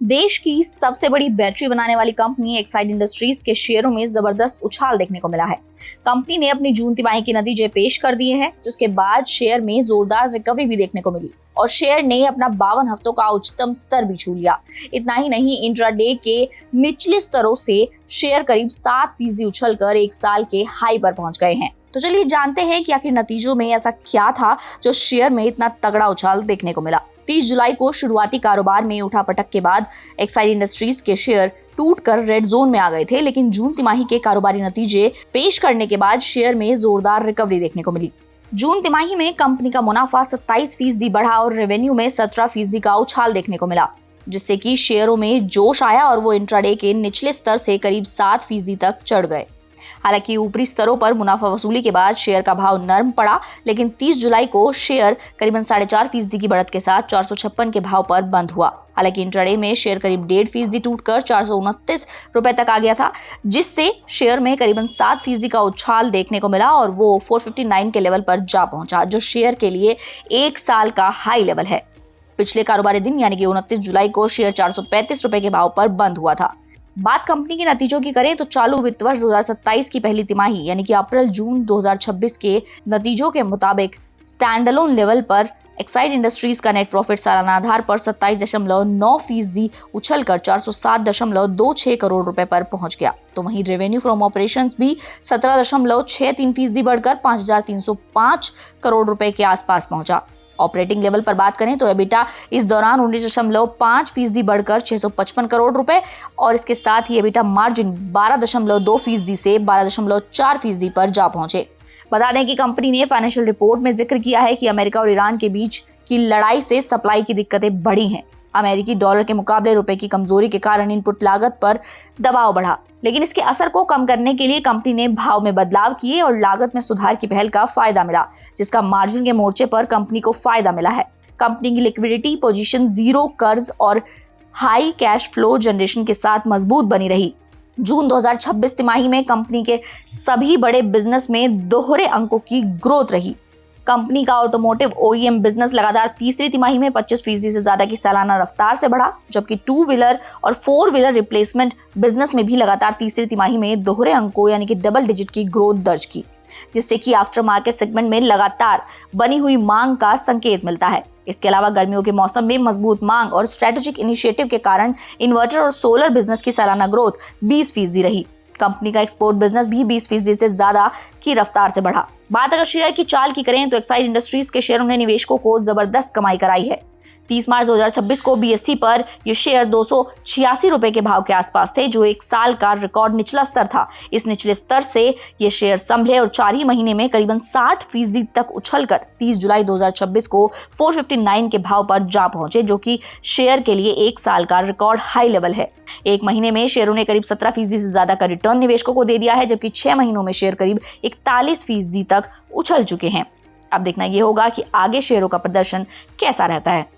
देश की सबसे बड़ी बैटरी बनाने वाली कंपनी एक्साइड इंडस्ट्रीज के शेयरों में जबरदस्त उछाल देखने को मिला है। कंपनी ने अपनी जून तिमाही के नतीजे पेश कर दिए हैं, जिसके बाद शेयर में जोरदार रिकवरी भी देखने को मिली और शेयर ने अपना 52 हफ्तों का उच्चतम स्तर भी छू लिया। इतना ही नहीं, इंट्राडे के निचले स्तरों से शेयर करीब 7% उछलकर एक साल के हाई पर पहुंच गए हैं। तो चलिए जानते हैं कि आखिर नतीजों में ऐसा क्या था जो शेयर में इतना तगड़ा उछाल देखने को मिला। 30 जुलाई को शुरुआती कारोबार में उठापटक के बाद एक्साइड इंडस्ट्रीज के शेयर टूटकर रेड जोन में आ गए थे, लेकिन जून तिमाही के कारोबारी नतीजे पेश करने के बाद शेयर में जोरदार रिकवरी देखने को मिली। जून तिमाही में कंपनी का मुनाफा 27% बढ़ा और रेवेन्यू में 17% का उछाल देखने को मिला, जिससे कि शेयरों में जोश आया और वो इंट्राडे के निचले स्तर से करीब 7% तक चढ़ गए। हालांकि ऊपरी स्तरों पर मुनाफा वसूली के बाद शेयर का भाव नरम पड़ा, लेकिन 30 जुलाई को शेयर करीबन 4.5% की बढ़त के साथ 456 के भाव पर बंद हुआ। हालांकि इंट्राडे में शेयर करीब 1.5% टूटकर 429 रुपए तक आ गया था, जिससे शेयर में करीबन 7% का उछाल देखने को मिला और वो 459 के लेवल पर जा पहुंचा, जो शेयर के लिए एक साल का हाई लेवल है। पिछले कारोबारी दिन यानी कि 29 जुलाई को शेयर 435 रुपए के भाव पर बंद हुआ था। बात कंपनी के नतीजों की करें तो चालू वित्त वर्ष 2027 की पहली तिमाही यानी कि अप्रैल जून 2026 के नतीजों के मुताबिक स्टैंडअलोन लेवल पर एक्साइड इंडस्ट्रीज का नेट प्रॉफिट सालाना आधार पर 27.9% उछलकर 407.26 करोड़ रुपए पर पहुंच गया। तो वहीं रेवेन्यू फ्रॉम ऑपरेशंस भी 17.63% बढ़कर 5,305 करोड़ रुपए के आसपास पहुंचा। ऑपरेटिंग लेवल पर बात करें तो एबिटा इस दौरान 19.5% बढ़कर 655 करोड़ रुपए और इसके साथ ही एबिटा मार्जिन 12.2% से 12.4% पर जा पहुंचे। बता दें कि कंपनी ने फाइनेंशियल रिपोर्ट में जिक्र किया है कि अमेरिका और ईरान के बीच की लड़ाई से सप्लाई की दिक्कतें बढ़ी हैं। अमेरिकी डॉलर के मुकाबले रुपए की कमजोरी के कारण इनपुट लागत पर दबाव बढ़ा, लेकिन इसके असर को कम करने के लिए कंपनी ने भाव में बदलाव किए और लागत में सुधार की पहल का फायदा मिला, जिसका मार्जिन के मोर्चे पर कंपनी को फायदा मिला है। कंपनी की लिक्विडिटी पोजीशन जीरो कर्ज और हाई कैश फ्लो जनरेशन के साथ मजबूत बनी रही। जून 2026 तिमाही में कंपनी के सभी बड़े बिजनेस में दोहरे अंकों की ग्रोथ रही। कंपनी का ऑटोमोटिव ओईएम बिजनेस लगातार तीसरी तिमाही में 25% से ज्यादा की सालाना रफ्तार से बढ़ा, जबकि 2 व्हीलर और 4 व्हीलर रिप्लेसमेंट बिजनेस में भी लगातार तीसरी तिमाही में दोहरे अंकों यानी कि डबल डिजिट की ग्रोथ दर्ज की, जिससे कि आफ्टर मार्केट सेगमेंट में लगातार बनी हुई मांग का संकेत मिलता है। इसके अलावा गर्मियों के मौसम में मजबूत मांग और स्ट्रेटेजिक इनिशिएटिव के कारण इन्वर्टर और सोलर बिजनेस की सालाना ग्रोथ 20% रही। कंपनी का एक्सपोर्ट बिजनेस भी 20% से ज्यादा की रफ्तार से बढ़ा। बात अगर शेयर की चाल की करें तो एक्साइड इंडस्ट्रीज के शेयरों ने निवेशकों को जबरदस्त कमाई कराई है। 30 मार्च 2026 को बीएसई पर ये शेयर 286 रुपए के भाव के आसपास थे, जो एक साल का रिकॉर्ड निचला स्तर था। इस निचले स्तर से ये शेयर संभले और 4 ही महीने में करीबन 60% तक उछलकर 30 जुलाई 2026 को 459 के भाव पर जा पहुंचे, जो कि शेयर के लिए एक साल का रिकॉर्ड हाई लेवल है। एक महीने में शेयरों ने करीब 17% से ज्यादा का रिटर्न निवेशकों को दे दिया है, जबकि 6 महीनों में शेयर करीब 41% तक उछल चुके हैं। अब देखना यह होगा कि आगे शेयरों का प्रदर्शन कैसा रहता है।